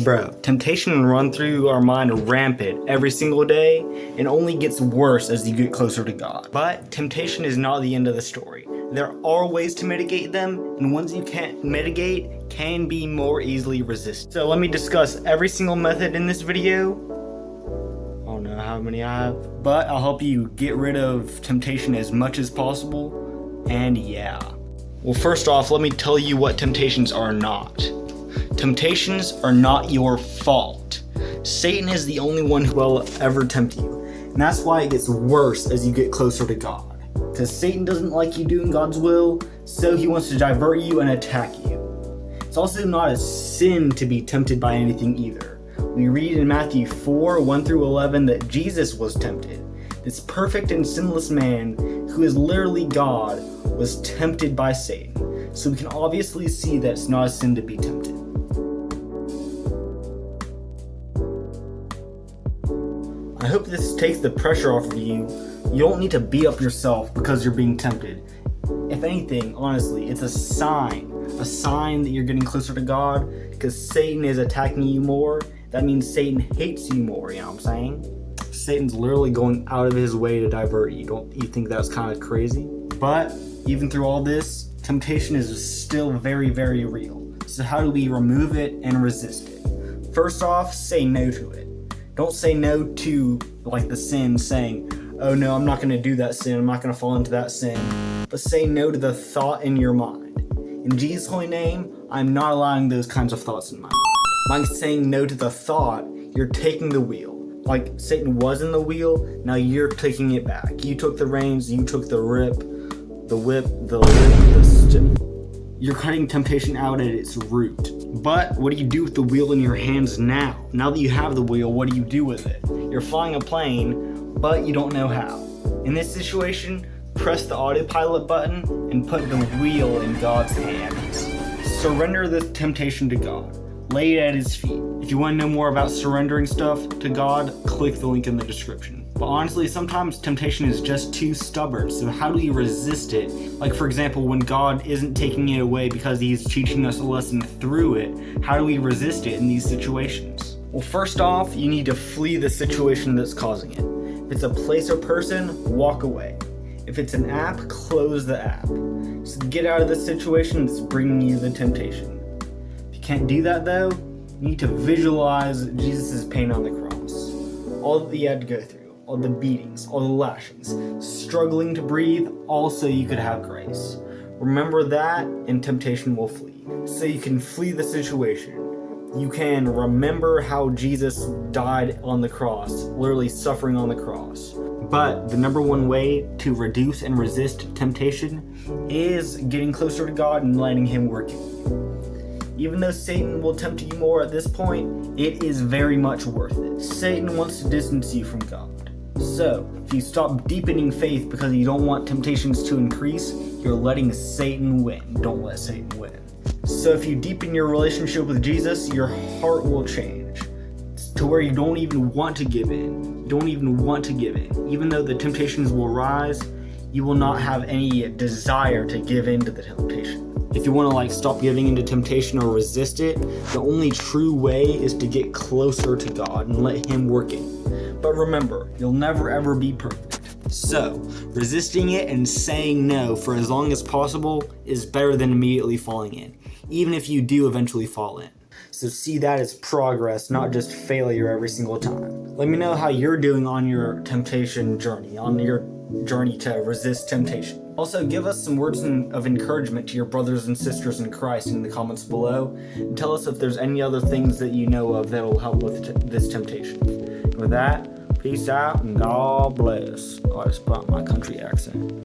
Bro, temptation will run through our mind rampant every single day and only gets worse as you get closer to God. But temptation is not the end of the story. There are ways to mitigate them, and ones you can't mitigate can be more easily resisted. So let me discuss every single method in this video. I don't know how many I have, but I'll help you get rid of temptation as much as possible. And yeah. Well, first off, let me tell you what temptations are not. Temptations are not your fault. Satan is the only one who will ever tempt you. And that's why it gets worse as you get closer to God. Because Satan doesn't like you doing God's will, so he wants to divert you and attack you. It's also not a sin to be tempted by anything either. We read in Matthew 4, 1 through 11 that Jesus was tempted. This perfect and sinless man, who is literally God, was tempted by Satan. So we can obviously see that it's not a sin to be tempted. I hope this takes the pressure off of you. You don't need to beat up yourself because you're being tempted. If anything, honestly, it's a sign that you're getting closer to God, because Satan is attacking you more. That means Satan hates you more, you know what I'm saying? Satan's literally going out of his way to divert you. Don't you think that's kind of crazy? But even through all this, temptation is still very, very real. So how do we remove it and resist it? First off, say no to it. Don't say no to like the sin, saying, oh no, I'm not going to do that sin, I'm not going to fall into that sin. But say no to the thought in your mind. In Jesus' holy name, I'm not allowing those kinds of thoughts in my mind. By saying no to the thought, you're taking the wheel. Like Satan was in the wheel, now you're taking it back. You took the reins, you took the whip, you're cutting temptation out at its root. But what do you do with the wheel in your hands now? Now that you have the wheel, what do you do with it? You're flying a plane, but you don't know how. In this situation, press the autopilot button and put the wheel in God's hands. Surrender the temptation to God. Lay it at his feet. If you want to know more about surrendering stuff to God, click the link in the description. But honestly, sometimes temptation is just too stubborn, so how do we resist it? Like for example, when God isn't taking it away because he's teaching us a lesson through it, how do we resist it in these situations? Well, first off, you need to flee the situation that's causing it. If it's a place or person, walk away. If it's an app, close the app. So get out of the situation that's bringing you the temptation. If you can't do that though, you need to visualize Jesus' pain on the cross. All that he had to go through. All the beatings, all the lashings, struggling to breathe, also you could have grace. Remember that and temptation will flee. So you can flee the situation. You can remember how Jesus died on the cross, literally suffering on the cross. But the number one way to reduce and resist temptation is getting closer to God and letting him work in you. Even though Satan will tempt you more at this point, it is very much worth it. Satan wants to distance you from God. So, if you stop deepening faith because you don't want temptations to increase, you're letting Satan win. Don't let Satan win. So if you deepen your relationship with Jesus, your heart will change to where you don't even want to give in. You don't even want to give in. Even though the temptations will rise, you will not have any desire to give in to the temptation. If you want to stop giving into temptation or resist it, the only true way is to get closer to God and let him work it. But remember, you'll never ever be perfect. So, resisting it and saying no for as long as possible is better than immediately falling in, even if you do eventually fall in. So see that as progress, not just failure every single time. Let me know how you're doing on your temptation journey, on your journey to resist temptation. Also, give us some words of encouragement to your brothers and sisters in Christ in the comments below, and tell us if there's any other things that you know of that will help with this temptation. And with that, peace out and God bless. Oh, I just brought my country accent.